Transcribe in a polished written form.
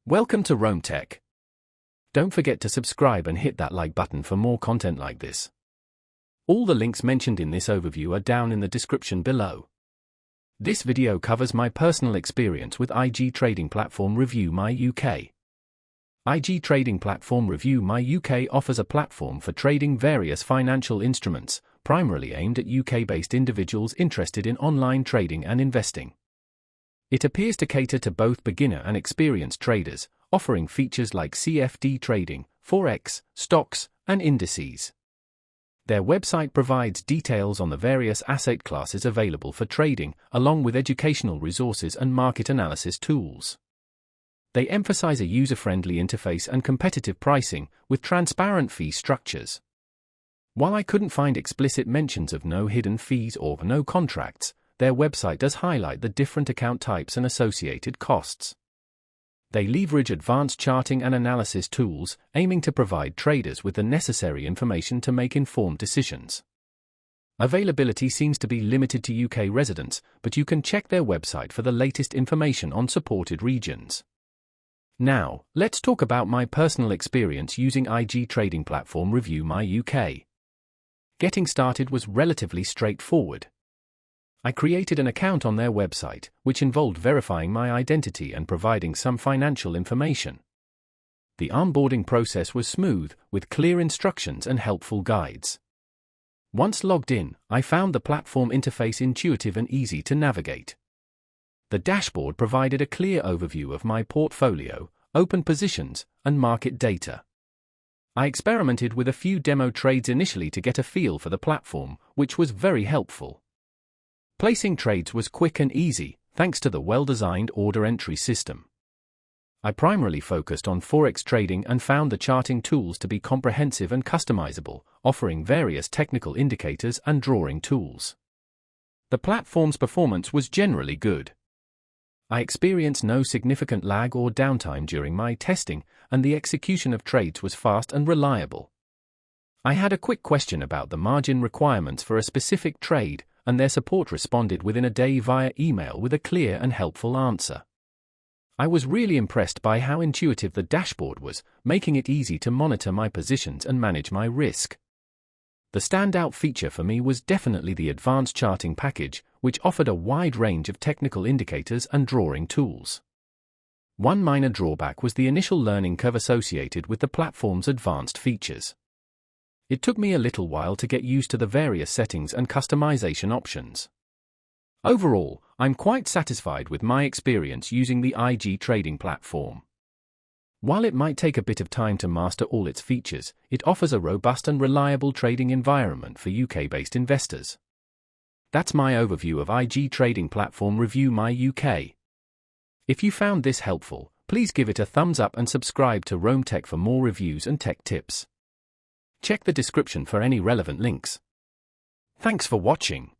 Welcome to Rome Tech. Don't forget to subscribe and hit that like button for more content like this. All the links mentioned in this overview are down in the description below. This video covers my personal experience with IG Trading Platform Review My UK. IG Trading Platform Review My UK offers a platform for trading various financial instruments, primarily aimed at UK-based individuals interested in online trading and investing. It appears to cater to both beginner and experienced traders, offering features like CFD trading, forex, stocks, and indices. Their website provides details on the various asset classes available for trading, along with educational resources and market analysis tools. They emphasize a user-friendly interface and competitive pricing, with transparent fee structures. While I couldn't find explicit mentions of no hidden fees or no contracts, their website does highlight the different account types and associated costs. They leverage advanced charting and analysis tools, aiming to provide traders with the necessary information to make informed decisions. Availability seems to be limited to UK residents, but you can check their website for the latest information on supported regions. Now, let's talk about my personal experience using IG Trading Platform Review My UK. Getting started was relatively straightforward. I created an account on their website, which involved verifying my identity and providing some financial information. The onboarding process was smooth, with clear instructions and helpful guides. Once logged in, I found the platform interface intuitive and easy to navigate. The dashboard provided a clear overview of my portfolio, open positions, and market data. I experimented with a few demo trades initially to get a feel for the platform, which was very helpful. Placing trades was quick and easy, thanks to the well-designed order entry system. I primarily focused on forex trading and found the charting tools to be comprehensive and customizable, offering various technical indicators and drawing tools. The platform's performance was generally good. I experienced no significant lag or downtime during my testing, and the execution of trades was fast and reliable. I had a quick question about the margin requirements for a specific trade, and their support responded within a day via email with a clear and helpful answer. I was really impressed by how intuitive the dashboard was, making it easy to monitor my positions and manage my risk. The standout feature for me was definitely the advanced charting package, which offered a wide range of technical indicators and drawing tools. One minor drawback was the initial learning curve associated with the platform's advanced features. It took me a little while to get used to the various settings and customization options. Overall, I'm quite satisfied with my experience using the IG Trading Platform. While it might take a bit of time to master all its features, it offers a robust and reliable trading environment for UK-based investors. That's my overview of IG Trading Platform Review My UK. If you found this helpful, please give it a thumbs up and subscribe to Rome Tech for more reviews and tech tips. Check the description for any relevant links. Thanks for watching.